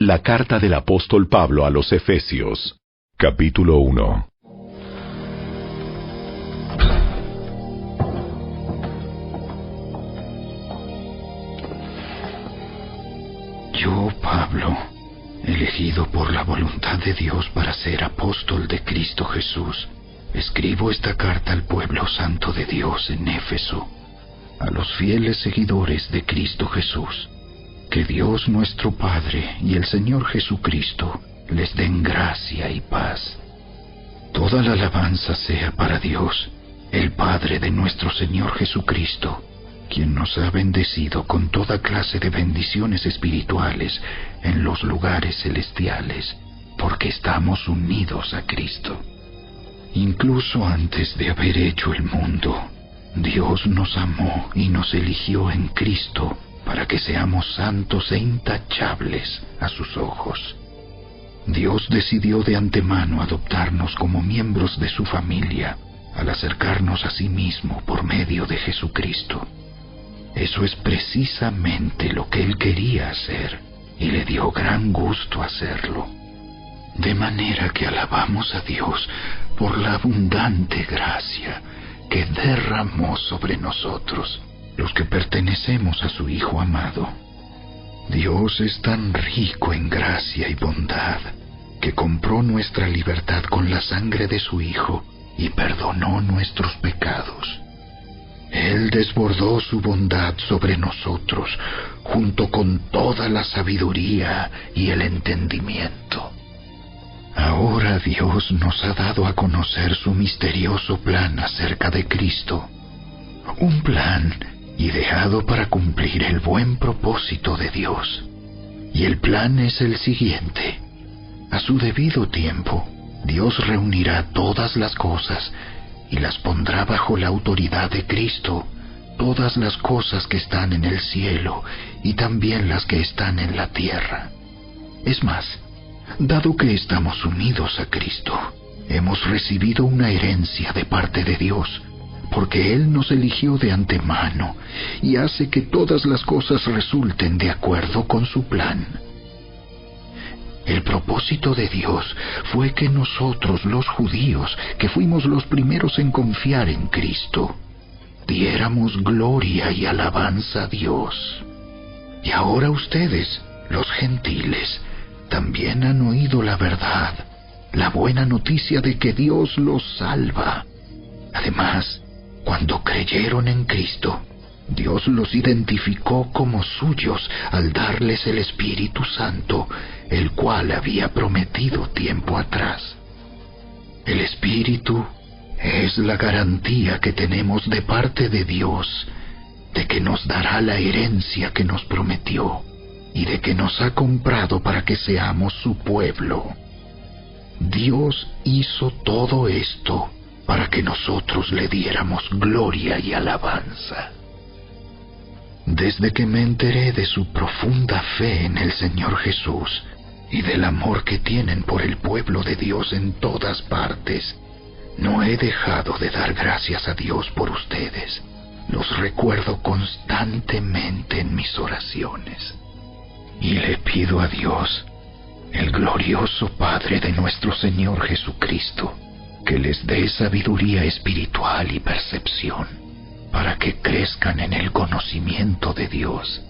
La carta del apóstol Pablo a los Efesios, capítulo 1. Yo, Pablo, elegido por la voluntad de Dios para ser apóstol de Cristo Jesús, escribo esta carta al pueblo santo de Dios en Éfeso, a los fieles seguidores de Cristo Jesús. Que Dios nuestro Padre y el Señor Jesucristo les den gracia y paz. Toda la alabanza sea para Dios, el Padre de nuestro Señor Jesucristo, quien nos ha bendecido con toda clase de bendiciones espirituales en los lugares celestiales, porque estamos unidos a Cristo. Incluso antes de haber hecho el mundo, Dios nos amó y nos eligió en Cristo para que seamos santos e intachables a sus ojos. Dios decidió de antemano adoptarnos como miembros de su familia al acercarnos a sí mismo por medio de Jesucristo. Eso es precisamente lo que Él quería hacer y le dio gran gusto hacerlo. De manera que alabamos a Dios por la abundante gracia que derramó sobre nosotros, los que pertenecemos a su Hijo amado. Dios es tan rico en gracia y bondad que compró nuestra libertad con la sangre de su Hijo y perdonó nuestros pecados. Él desbordó su bondad sobre nosotros junto con toda la sabiduría y el entendimiento. Ahora Dios nos ha dado a conocer su misterioso plan acerca de Cristo, un plan ideado para cumplir el buen propósito de Dios. Y el plan es el siguiente: a su debido tiempo, Dios reunirá todas las cosas y las pondrá bajo la autoridad de Cristo, todas las cosas que están en el cielo y también las que están en la tierra. Es más, dado que estamos unidos a Cristo, hemos recibido una herencia de parte de Dios, porque Él nos eligió de antemano y hace que todas las cosas resulten de acuerdo con su plan. El propósito de Dios fue que nosotros, los judíos, que fuimos los primeros en confiar en Cristo, diéramos gloria y alabanza a Dios. Y ahora ustedes, los gentiles, también han oído la verdad, la buena noticia de que Dios los salva. Además, cuando creyeron en Cristo, Dios los identificó como suyos al darles el Espíritu Santo, el cual había prometido tiempo atrás. El Espíritu es la garantía que tenemos de parte de Dios de que nos dará la herencia que nos prometió y de que nos ha comprado para que seamos su pueblo. Dios hizo todo esto para que nosotros le diéramos gloria y alabanza. Desde que me enteré de su profunda fe en el Señor Jesús y del amor que tienen por el pueblo de Dios en todas partes, no he dejado de dar gracias a Dios por ustedes. Los recuerdo constantemente en mis oraciones. Y le pido a Dios, el glorioso Padre de nuestro Señor Jesucristo, que les dé sabiduría espiritual y percepción, para que crezcan en el conocimiento de Dios.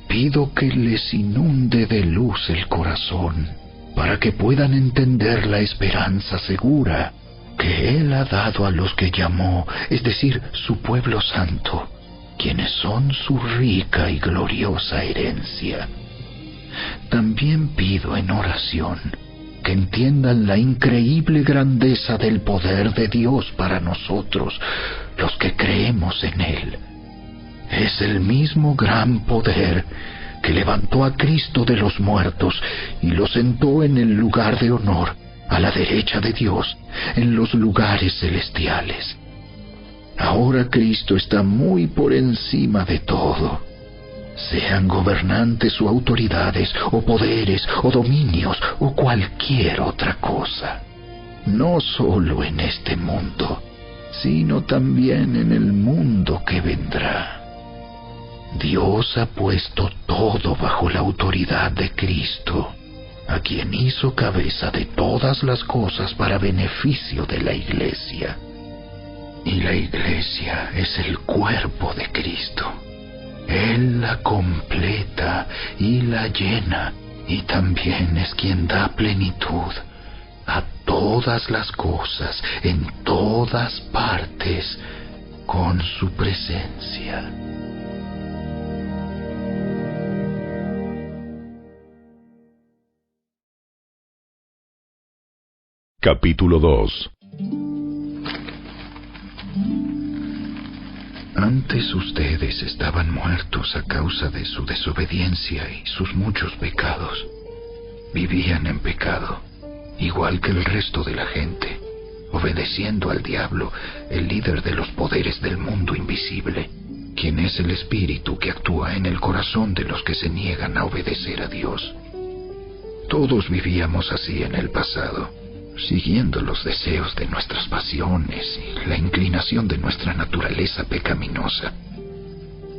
Pido que les inunde de luz el corazón, para que puedan entender la esperanza segura que Él ha dado a los que llamó, es decir, su pueblo santo, quienes son su rica y gloriosa herencia. También pido en oración que entiendan la increíble grandeza del poder de Dios para nosotros, los que creemos en Él. Es el mismo gran poder que levantó a Cristo de los muertos y lo sentó en el lugar de honor, a la derecha de Dios, en los lugares celestiales. Ahora Cristo está muy por encima de todo. Sean gobernantes o autoridades, o poderes, o dominios, o cualquier otra cosa. No solo en este mundo, sino también en el mundo que vendrá. Dios ha puesto todo bajo la autoridad de Cristo, a quien hizo cabeza de todas las cosas para beneficio de la Iglesia. Y la Iglesia es el cuerpo de Cristo. Él la completa y la llena, y también es quien da plenitud a todas las cosas, en todas partes, con su presencia. Capítulo 2. Antes ustedes estaban muertos a causa de su desobediencia y sus muchos pecados. Vivían en pecado, igual que el resto de la gente, obedeciendo al diablo, el líder de los poderes del mundo invisible, quien es el espíritu que actúa en el corazón de los que se niegan a obedecer a Dios. Todos vivíamos así en el pasado, siguiendo los deseos de nuestras pasiones y la inclinación de nuestra naturaleza pecaminosa.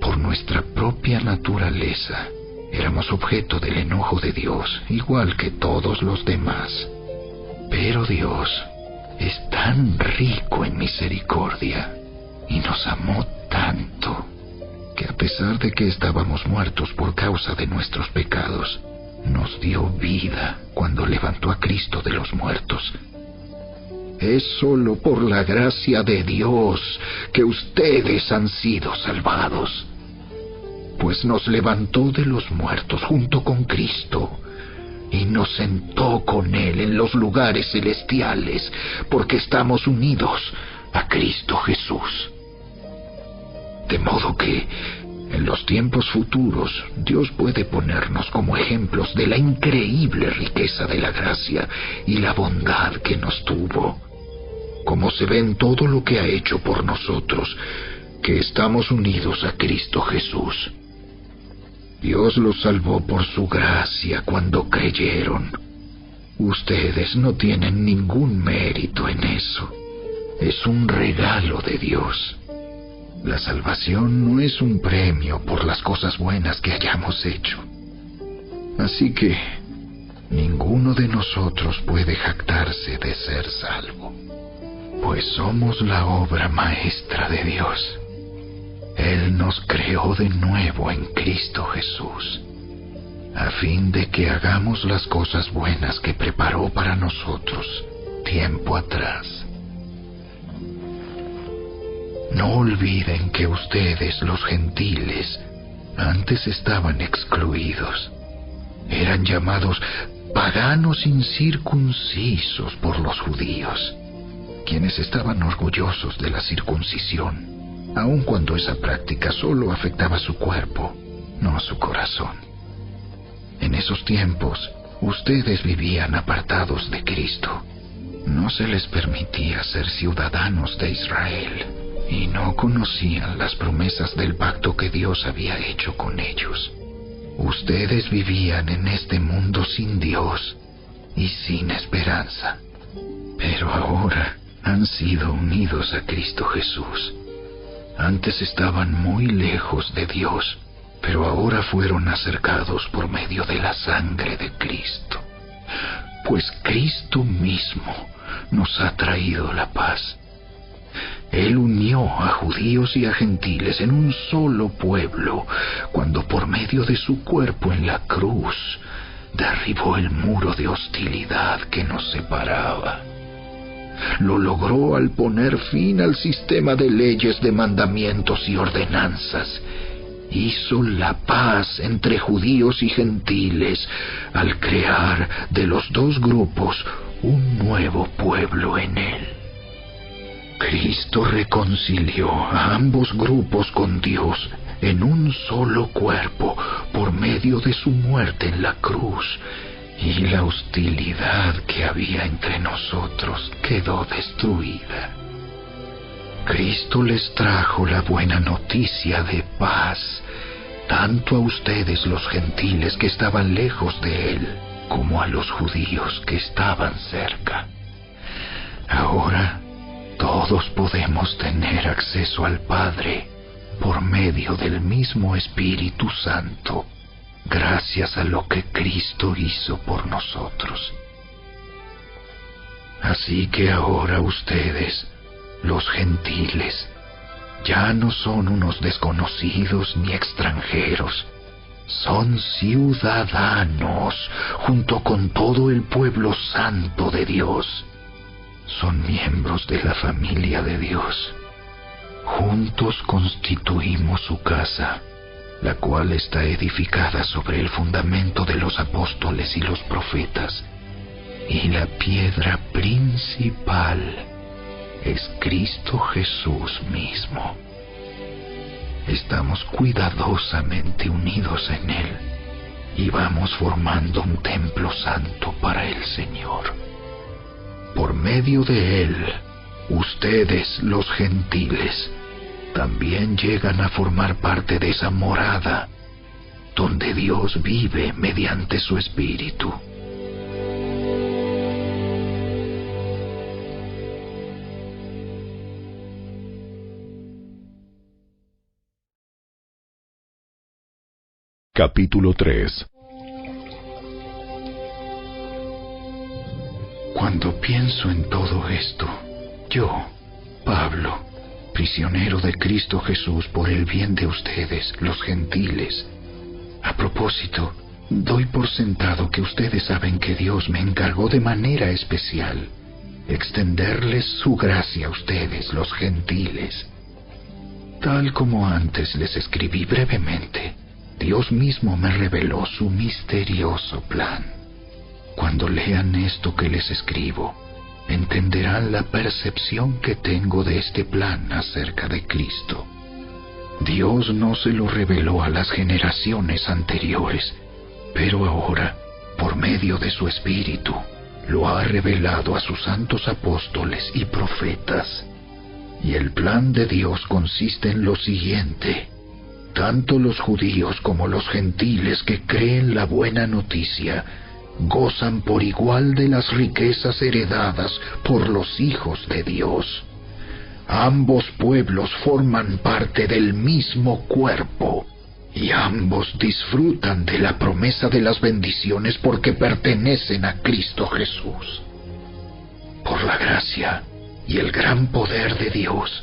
Por nuestra propia naturaleza, éramos objeto del enojo de Dios, igual que todos los demás. Pero Dios es tan rico en misericordia y nos amó tanto que, a pesar de que estábamos muertos por causa de nuestros pecados, nos dio vida cuando levantó a Cristo de los muertos. Es solo por la gracia de Dios que ustedes han sido salvados, pues nos levantó de los muertos junto con Cristo y nos sentó con Él en los lugares celestiales, porque estamos unidos a Cristo Jesús. De modo que en los tiempos futuros, Dios puede ponernos como ejemplos de la increíble riqueza de la gracia y la bondad que nos tuvo, como se ve en todo lo que ha hecho por nosotros, que estamos unidos a Cristo Jesús. Dios los salvó por su gracia cuando creyeron. Ustedes no tienen ningún mérito en eso. Es un regalo de Dios. La salvación no es un premio por las cosas buenas que hayamos hecho. Así que ninguno de nosotros puede jactarse de ser salvo, pues somos la obra maestra de Dios. Él nos creó de nuevo en Cristo Jesús, a fin de que hagamos las cosas buenas que preparó para nosotros tiempo atrás. No olviden que ustedes, los gentiles, antes estaban excluidos. Eran llamados paganos incircuncisos por los judíos, quienes estaban orgullosos de la circuncisión, aun cuando esa práctica solo afectaba su cuerpo, no su corazón. En esos tiempos, ustedes vivían apartados de Cristo. No se les permitía ser ciudadanos de Israel, y no conocían las promesas del pacto que Dios había hecho con ellos. Ustedes vivían en este mundo sin Dios y sin esperanza, pero ahora han sido unidos a Cristo Jesús. Antes estaban muy lejos de Dios, pero ahora fueron acercados por medio de la sangre de Cristo, pues Cristo mismo nos ha traído la paz. Él unió a judíos y a gentiles en un solo pueblo, cuando por medio de su cuerpo en la cruz derribó el muro de hostilidad que nos separaba. Lo logró al poner fin al sistema de leyes, de mandamientos y ordenanzas. Hizo la paz entre judíos y gentiles al crear de los dos grupos un nuevo pueblo en él. Cristo reconcilió a ambos grupos con Dios en un solo cuerpo por medio de su muerte en la cruz, y la hostilidad que había entre nosotros quedó destruida. Cristo les trajo la buena noticia de paz, tanto a ustedes los gentiles que estaban lejos de Él, como a los judíos que estaban cerca. Ahora todos podemos tener acceso al Padre por medio del mismo Espíritu Santo, gracias a lo que Cristo hizo por nosotros. Así que ahora ustedes, los gentiles, ya no son unos desconocidos ni extranjeros, son ciudadanos junto con todo el pueblo santo de Dios. Son miembros de la familia de Dios. Juntos constituimos su casa, la cual está edificada sobre el fundamento de los apóstoles y los profetas, y la piedra principal es Cristo Jesús mismo. Estamos cuidadosamente unidos en Él y vamos formando un templo santo para el Señor. Por medio de Él, ustedes, los gentiles, también llegan a formar parte de esa morada donde Dios vive mediante su Espíritu. Capítulo 3. Cuando pienso en todo esto, yo, Pablo, prisionero de Cristo Jesús por el bien de ustedes, los gentiles. A propósito, doy por sentado que ustedes saben que Dios me encargó de manera especial extenderles su gracia a ustedes, los gentiles. Tal como antes les escribí brevemente, Dios mismo me reveló su misterioso plan. Cuando lean esto que les escribo, entenderán la percepción que tengo de este plan acerca de Cristo. Dios no se lo reveló a las generaciones anteriores, pero ahora, por medio de su Espíritu, lo ha revelado a sus santos apóstoles y profetas. Y el plan de Dios consiste en lo siguiente: tanto los judíos como los gentiles que creen la buena noticia gozan por igual de las riquezas heredadas por los hijos de Dios. Ambos pueblos forman parte del mismo cuerpo, y ambos disfrutan de la promesa de las bendiciones porque pertenecen a Cristo Jesús. Por la gracia y el gran poder de Dios,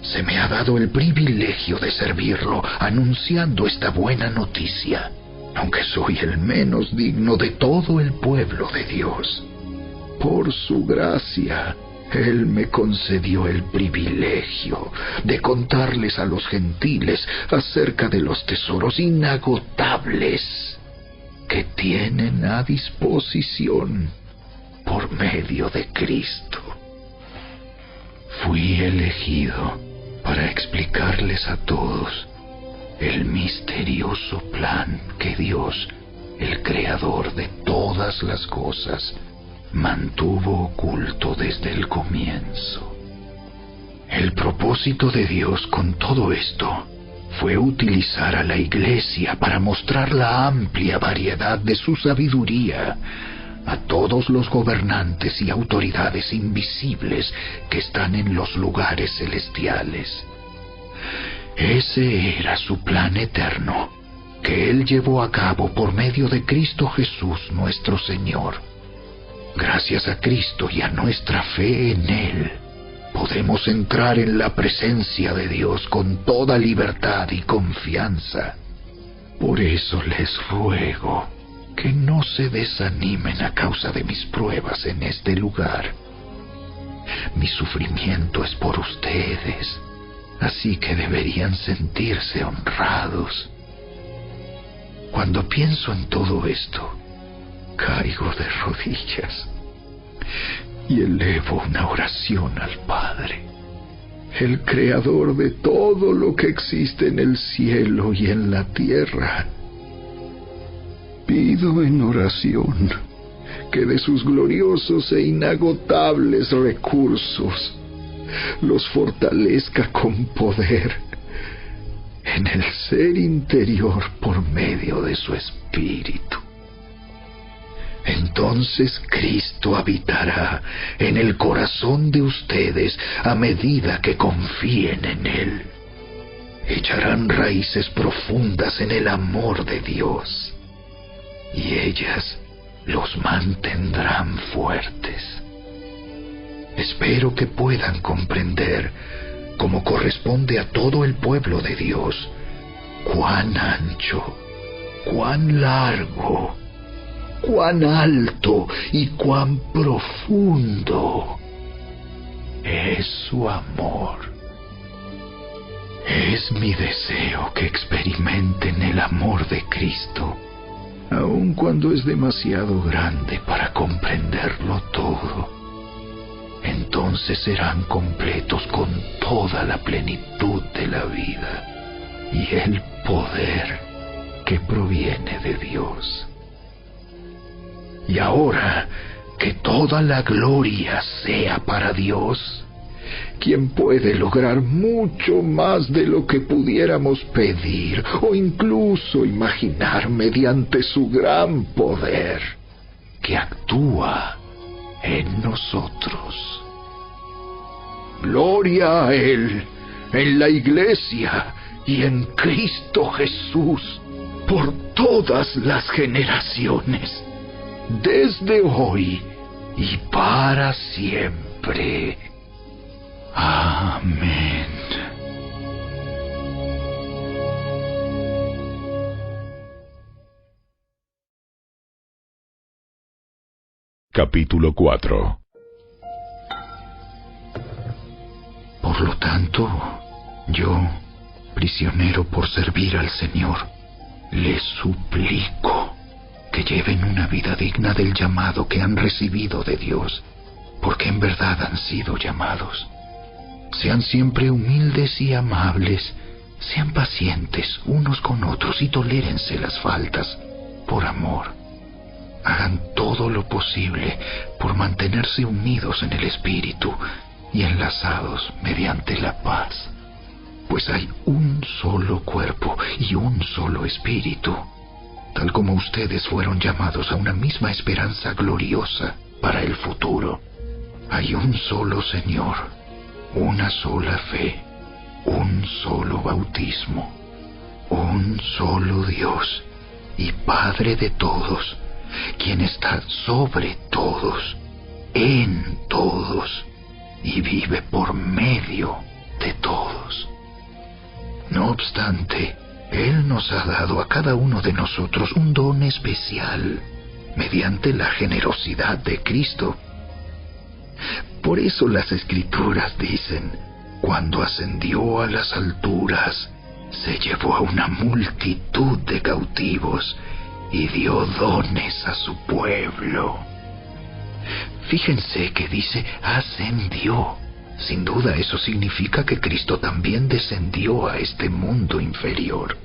se me ha dado el privilegio de servirlo anunciando esta buena noticia, aunque soy el menos digno de todo el pueblo de Dios. Por su gracia, Él me concedió el privilegio de contarles a los gentiles acerca de los tesoros inagotables que tienen a disposición por medio de Cristo. Fui elegido para explicarles a todos el misterioso plan que Dios, el Creador de todas las cosas, mantuvo oculto desde el comienzo. El propósito de Dios con todo esto fue utilizar a la Iglesia para mostrar la amplia variedad de su sabiduría a todos los gobernantes y autoridades invisibles que están en los lugares celestiales. Ese era su plan eterno, que Él llevó a cabo por medio de Cristo Jesús nuestro Señor. Gracias a Cristo y a nuestra fe en Él, podemos entrar en la presencia de Dios con toda libertad y confianza. Por eso les ruego que no se desanimen a causa de mis pruebas en este lugar. Mi sufrimiento es por ustedes, así que deberían sentirse honrados. Cuando pienso en todo esto, caigo de rodillas y elevo una oración al Padre, el Creador de todo lo que existe en el cielo y en la tierra. Pido en oración que de sus gloriosos e inagotables recursos los fortalezca con poder en el ser interior por medio de su Espíritu. Entonces Cristo habitará en el corazón de ustedes a medida que confíen en Él. echarán raíces profundas en el amor de Dios, y ellas los mantendrán fuertes. Espero que puedan comprender, como corresponde a todo el pueblo de Dios, cuán ancho, cuán largo, cuán alto y cuán profundo es su amor. Es mi deseo que experimenten el amor de Cristo, aun cuando es demasiado grande para comprenderlo todo. Entonces serán completos con toda la plenitud de la vida y el poder que proviene de Dios. Y ahora, que toda la gloria sea para Dios, quien puede lograr mucho más de lo que pudiéramos pedir o incluso imaginar mediante su gran poder, que actúa en nosotros. Gloria a Él, en la Iglesia y en Cristo Jesús, por todas las generaciones, desde hoy y para siempre. Amén. Capítulo 4. Por lo tanto, yo, prisionero por servir al Señor, les suplico que lleven una vida digna del llamado que han recibido de Dios, porque en verdad han sido llamados. Sean siempre humildes y amables, sean pacientes unos con otros y tolérense las faltas por amor. Hagan todo lo posible por mantenerse unidos en el Espíritu y enlazados mediante la paz, pues hay un solo cuerpo y un solo Espíritu, tal como ustedes fueron llamados a una misma esperanza gloriosa para el futuro. Hay un solo Señor, una sola fe, un solo bautismo, un solo Dios y Padre de todos, quien está sobre todos, en todos y vive por medio de todos. No obstante, Él nos ha dado a cada uno de nosotros un don especial mediante la generosidad de Cristo. Por eso las Escrituras dicen: cuando ascendió a las alturas, se llevó a una multitud de cautivos y dio dones a su pueblo. Fíjense que dice ascendió. Sin duda eso significa que Cristo también descendió a este mundo inferior.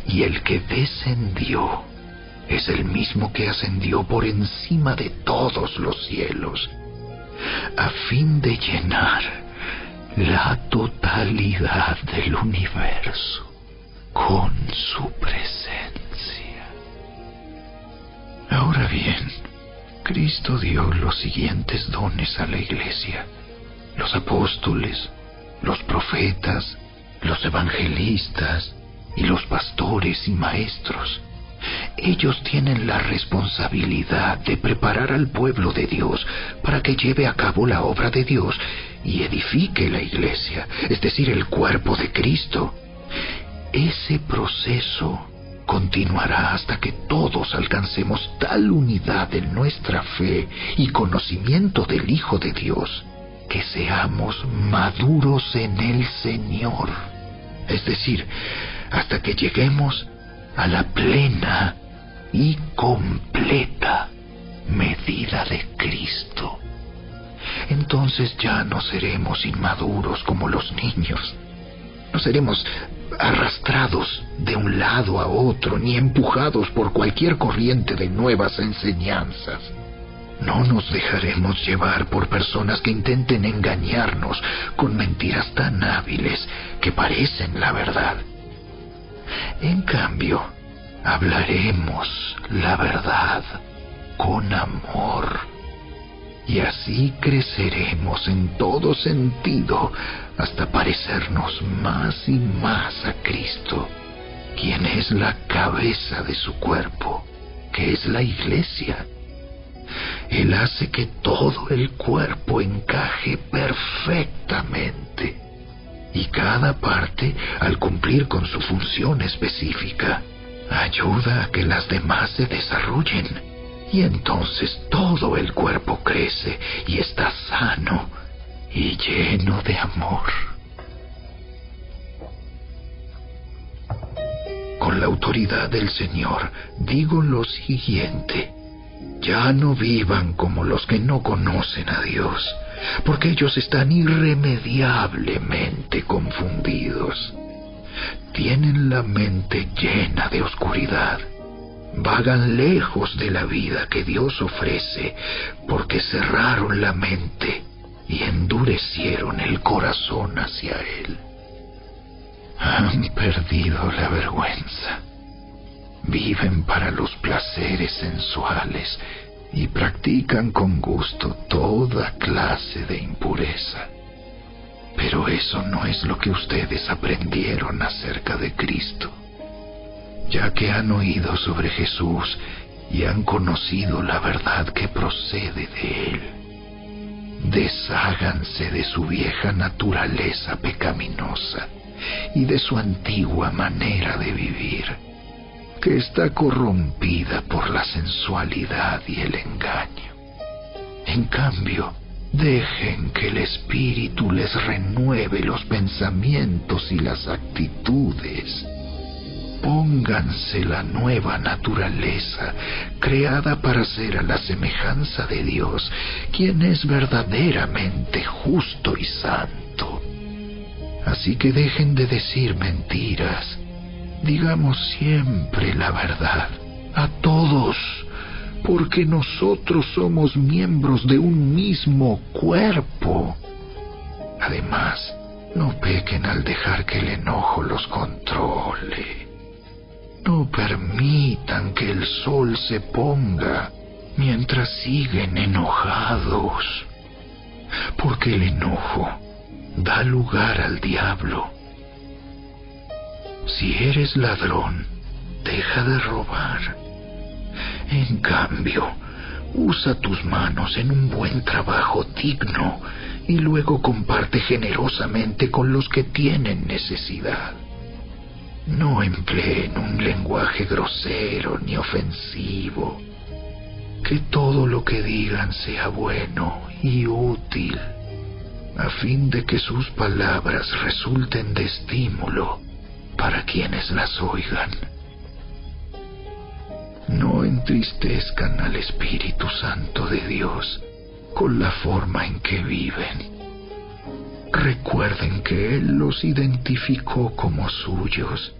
Y el que descendió es el mismo que ascendió por encima de todos los cielos, a fin de llenar la totalidad del universo con su presencia. Ahora bien, Cristo dio los siguientes dones a la Iglesia: los apóstoles, los profetas, los evangelistas y los pastores y maestros. Ellos tienen la responsabilidad de preparar al pueblo de Dios para que lleve a cabo la obra de Dios y edifique la Iglesia, es decir, el cuerpo de Cristo. Ese proceso continuará hasta que todos alcancemos tal unidad en nuestra fe y conocimiento del Hijo de Dios, que seamos maduros en el Señor, es decir, hasta que lleguemos a la plena y completa medida de Cristo. Entonces ya no seremos inmaduros como los niños. No seremos arrastrados de un lado a otro, ni empujados por cualquier corriente de nuevas enseñanzas. No nos dejaremos llevar por personas que intenten engañarnos con mentiras tan hábiles que parecen la verdad. En cambio, hablaremos la verdad con amor y así creceremos en todo sentido hasta parecernos más y más a Cristo, quien es la cabeza de su cuerpo, que es la Iglesia. Él hace que todo el cuerpo encaje perfectamente, y cada parte, al cumplir con su función específica, ayuda a que las demás se desarrollen. Y entonces todo el cuerpo crece y está sano y lleno de amor. Con la autoridad del Señor digo lo siguiente: ya no vivan como los que no conocen a Dios, porque ellos están irremediablemente confundidos. Tienen la mente llena de oscuridad. Vagan lejos de la vida que Dios ofrece porque cerraron la mente y endurecieron el corazón hacia Él. Han perdido la vergüenza. Viven para los placeres sensuales y practican con gusto toda clase de impureza. Pero eso no es lo que ustedes aprendieron acerca de Cristo. Ya que han oído sobre Jesús y han conocido la verdad que procede de Él, desháganse de su vieja naturaleza pecaminosa y de su antigua manera de vivir, que está corrompida por la sensualidad y el engaño. En cambio, dejen que el Espíritu les renueve los pensamientos y las actitudes. Pónganse la nueva naturaleza, creada para ser a la semejanza de Dios, quien es verdaderamente justo y santo. Así que dejen de decir mentiras. Digamos siempre la verdad, a todos, porque nosotros somos miembros de un mismo cuerpo. Además, no pequen al dejar que el enojo los controle. No permitan que el sol se ponga mientras siguen enojados, porque el enojo da lugar al diablo. Si eres ladrón, deja de robar. En cambio, usa tus manos en un buen trabajo digno y luego comparte generosamente con los que tienen necesidad. No empleen un lenguaje grosero ni ofensivo. Que todo lo que digan sea bueno y útil, a fin de que sus palabras resulten de estímulo para quienes las oigan. No entristezcan al Espíritu Santo de Dios con la forma en que viven. Recuerden que Él los identificó como suyos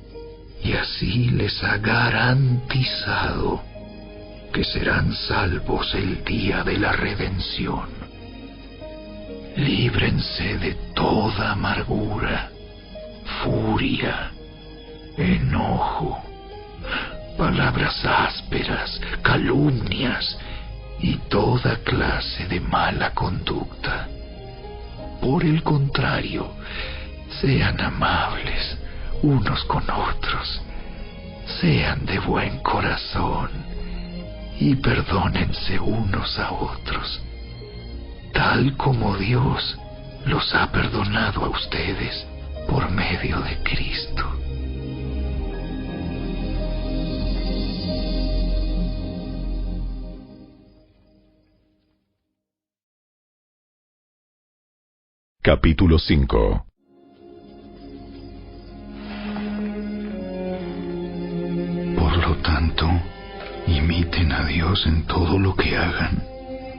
y así les ha garantizado que serán salvos el día de la redención. Líbrense de toda amargura, furia, enojo, palabras ásperas, calumnias y toda clase de mala conducta. Por el contrario, sean amables unos con otros, sean de buen corazón y perdónense unos a otros, tal como Dios los ha perdonado a ustedes por medio de Cristo. Capítulo 5. Por lo tanto, imiten a Dios en todo lo que hagan,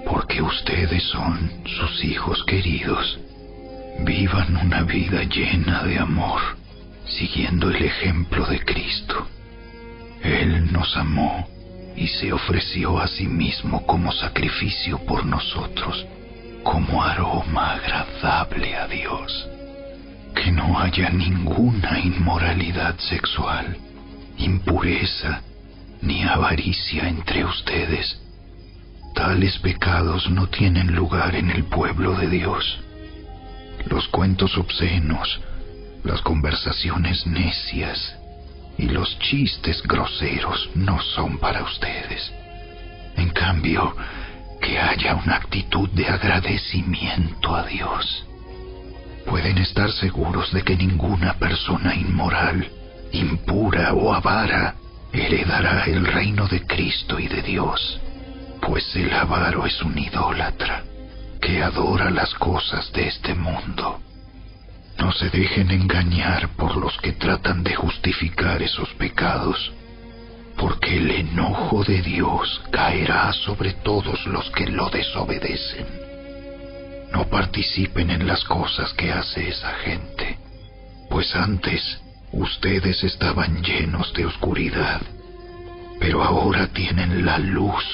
porque ustedes son sus hijos queridos. Vivan una vida llena de amor, siguiendo el ejemplo de Cristo. Él nos amó y se ofreció a sí mismo como sacrificio por nosotros, como aroma agradable a Dios. Que no haya ninguna inmoralidad sexual, impureza, ni avaricia entre ustedes. Tales pecados no tienen lugar en el pueblo de Dios. Los cuentos obscenos, las conversaciones necias y los chistes groseros no son para ustedes. En cambio, que haya una actitud de agradecimiento a Dios. Pueden estar seguros de que ninguna persona inmoral, impura o avara heredará el reino de Cristo y de Dios, pues el avaro es un idólatra que adora las cosas de este mundo. No se dejen engañar por los que tratan de justificar esos pecados, porque el enojo de Dios caerá sobre todos los que lo desobedecen. No participen en las cosas que hace esa gente, pues antes ustedes estaban llenos de oscuridad, pero ahora tienen la luz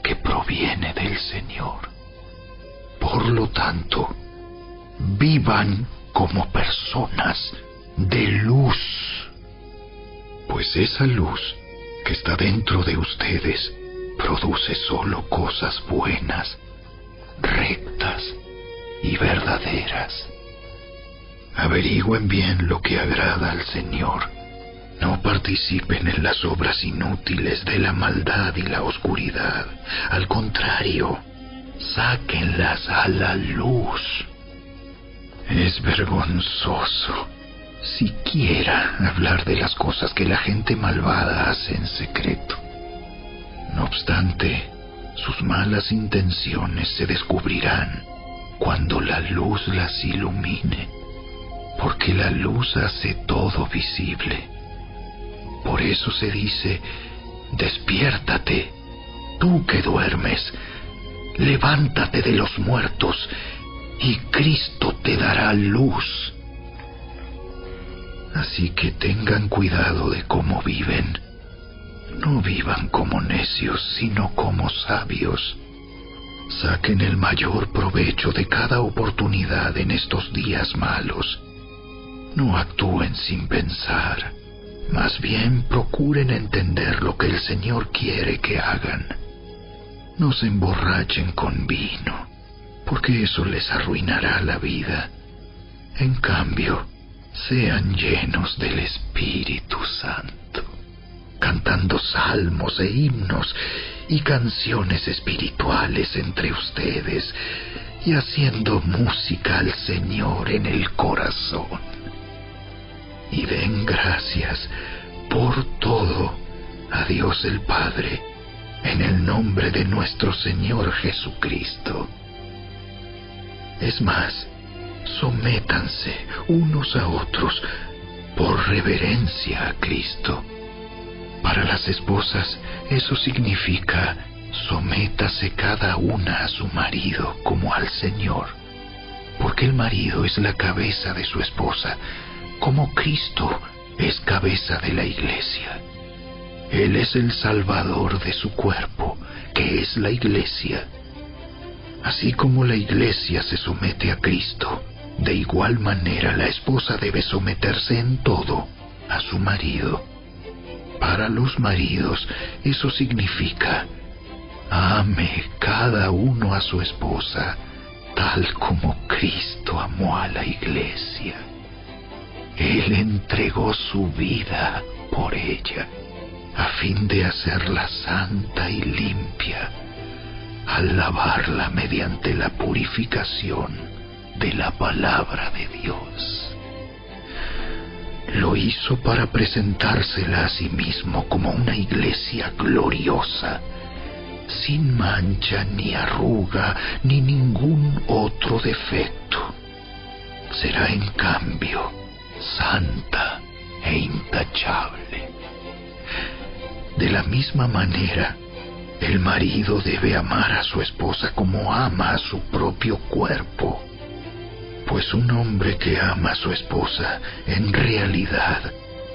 que proviene del Señor. Por lo tanto, vivan como personas de luz, pues esa luz que está dentro de ustedes produce solo cosas buenas, rectas y verdaderas. Averigüen bien lo que agrada al Señor. No participen en las obras inútiles de la maldad y la oscuridad. Al contrario, sáquenlas a la luz. Es vergonzoso siquiera hablar de las cosas que la gente malvada hace en secreto. No obstante, sus malas intenciones se descubrirán cuando la luz las ilumine, porque la luz hace todo visible. Por eso se dice: despiértate, tú que duermes, levántate de los muertos, y Cristo te dará luz. Así que tengan cuidado de cómo viven. No vivan como necios, sino como sabios. Saquen el mayor provecho de cada oportunidad en estos días malos. No actúen sin pensar. Más bien procuren entender lo que el Señor quiere que hagan. No se emborrachen con vino, porque eso les arruinará la vida. En cambio, sean llenos del Espíritu Santo, cantando salmos e himnos y canciones espirituales entre ustedes, y haciendo música al Señor en el corazón. Y den gracias por todo a Dios el Padre, en el nombre de nuestro Señor Jesucristo. Es más, sométanse unos a otros por reverencia a Cristo. Para las esposas, eso significa: sométase cada una a su marido como al Señor, porque el marido es la cabeza de su esposa, como Cristo es cabeza de la Iglesia. Él es el Salvador de su cuerpo, que es la Iglesia. Así como la Iglesia se somete a Cristo, de igual manera la esposa debe someterse en todo a su marido. Para los maridos, eso significa: ame cada uno a su esposa, tal como Cristo amó a la Iglesia. Él entregó su vida por ella, a fin de hacerla santa y limpia, al lavarla mediante la purificación de la palabra de Dios. Lo hizo para presentársela a sí mismo como una iglesia gloriosa, sin mancha ni arruga ni ningún otro defecto. Será en cambio santa e intachable. De la misma manera, el marido debe amar a su esposa como ama a su propio cuerpo, pues un hombre que ama a su esposa en realidad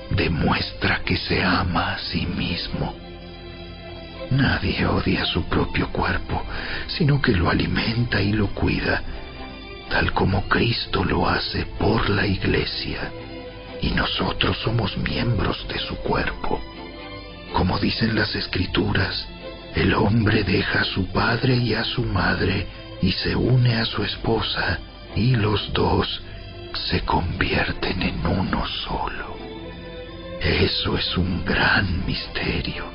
demuestra que se ama a sí mismo. Nadie odia su propio cuerpo, sino que lo alimenta y lo cuida, tal como Cristo lo hace por la Iglesia, y nosotros somos miembros de su cuerpo. Como dicen las Escrituras: El hombre deja a su padre y a su madre y se une a su esposa, y los dos se convierten en uno solo. Eso es un gran misterio,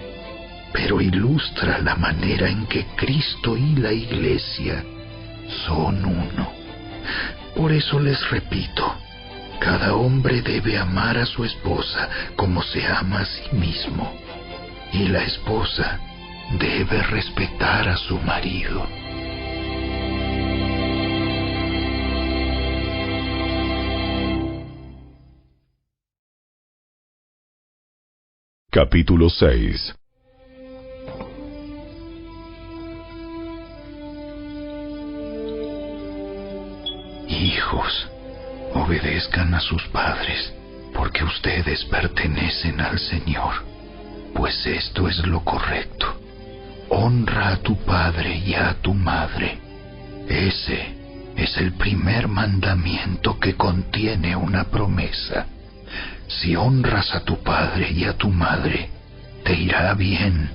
pero ilustra la manera en que Cristo y la Iglesia son uno. Por eso les repito, cada hombre debe amar a su esposa como se ama a sí mismo, y la esposa debe respetar a su marido. Capítulo 6. Hijos, obedezcan a sus padres, porque ustedes pertenecen al Señor, pues esto es lo correcto. Honra a tu padre y a tu madre. Ese es el primer mandamiento que contiene una promesa. Si honras a tu padre y a tu madre, te irá bien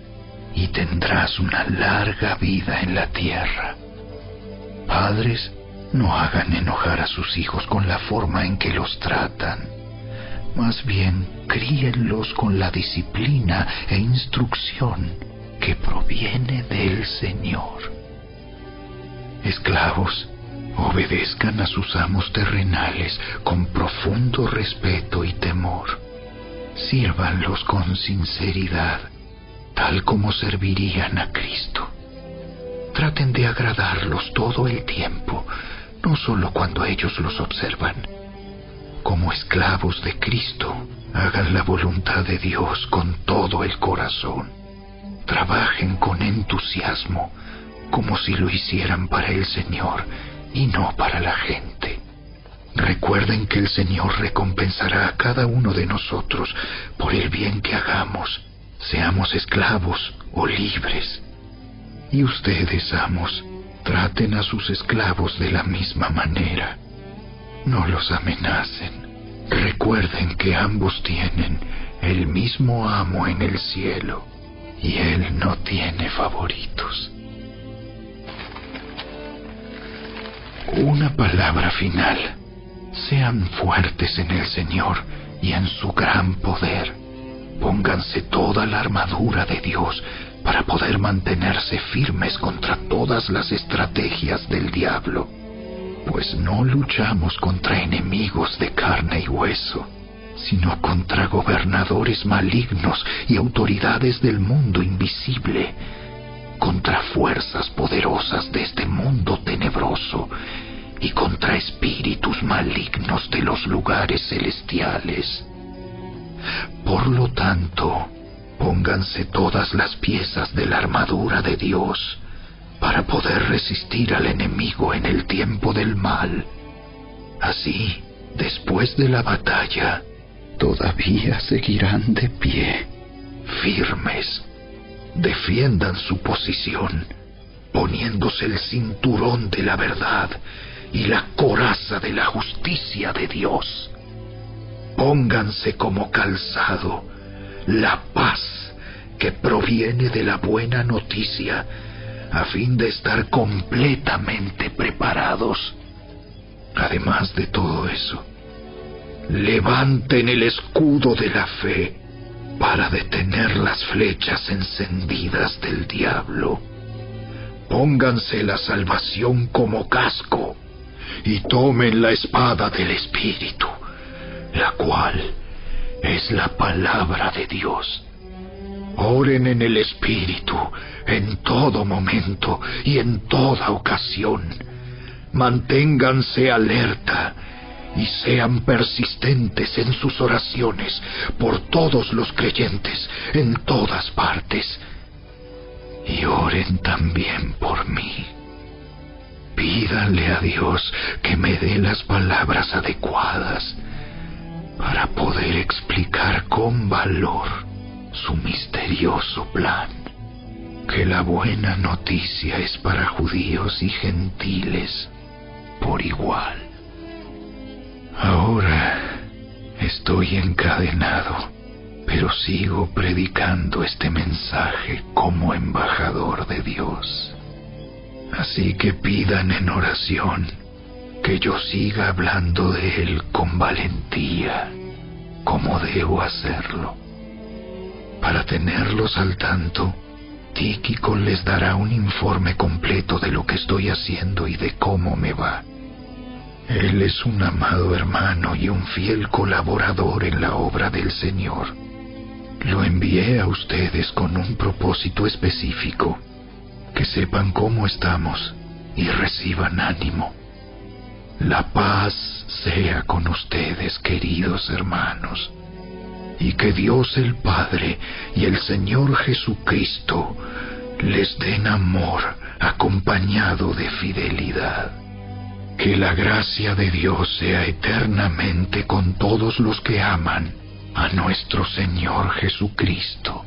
y tendrás una larga vida en la tierra. Padres, no hagan enojar a sus hijos con la forma en que los tratan. Más bien, críenlos con la disciplina e instrucción que proviene del Señor. Esclavos, obedezcan a sus amos terrenales con profundo respeto y temor. Sírvanlos con sinceridad, tal como servirían a Cristo. Traten de agradarlos todo el tiempo, no solo cuando ellos los observan. Como esclavos de Cristo, hagan la voluntad de Dios con todo el corazón. Trabajen con entusiasmo, como si lo hicieran para el Señor y no para la gente. Recuerden que el Señor recompensará a cada uno de nosotros por el bien que hagamos, seamos esclavos o libres. Y ustedes, amos, traten a sus esclavos de la misma manera. No los amenacen. Recuerden que ambos tienen el mismo amo en el cielo, y Él no tiene favoritos. Una palabra final. Sean fuertes en el Señor y en su gran poder. Pónganse toda la armadura de Dios para poder mantenerse firmes contra todas las estrategias del diablo, pues no luchamos contra enemigos de carne y hueso, sino contra gobernadores malignos y autoridades del mundo invisible, contra fuerzas poderosas de este mundo tenebroso y contra espíritus malignos de los lugares celestiales. Por lo tanto, pónganse todas las piezas de la armadura de Dios para poder resistir al enemigo en el tiempo del mal. Así, después de la batalla, todavía seguirán de pie, firmes. Defiendan su posición, poniéndose el cinturón de la verdad y la coraza de la justicia de Dios. Pónganse como calzado la paz que proviene de la buena noticia, a fin de estar completamente preparados. Además de todo eso, levanten el escudo de la fe para detener las flechas encendidas del diablo. Pónganse la salvación como casco y tomen la espada del Espíritu, la cual es la palabra de Dios. Oren en el Espíritu en todo momento y en toda ocasión. Manténganse alerta y sean persistentes en sus oraciones por todos los creyentes en todas partes. Y oren también por mí. Pídanle a Dios que me dé las palabras adecuadas para poder explicar con valor su misterioso plan, que la buena noticia es para judíos y gentiles por igual. Ahora estoy encadenado pero sigo predicando este mensaje como embajador de Dios. Así que pidan en oración que yo siga hablando de Él con valentía, como debo hacerlo. Para tenerlos al tanto, Tíquico les dará un informe completo de lo que estoy haciendo y de cómo me va. Él es un amado hermano y un fiel colaborador en la obra del Señor. Lo envié a ustedes con un propósito específico, que sepan cómo estamos y reciban ánimo. La paz sea con ustedes, queridos hermanos, y que Dios el Padre y el Señor Jesucristo les den amor acompañado de fidelidad. Que la gracia de Dios sea eternamente con todos los que aman a nuestro Señor Jesucristo.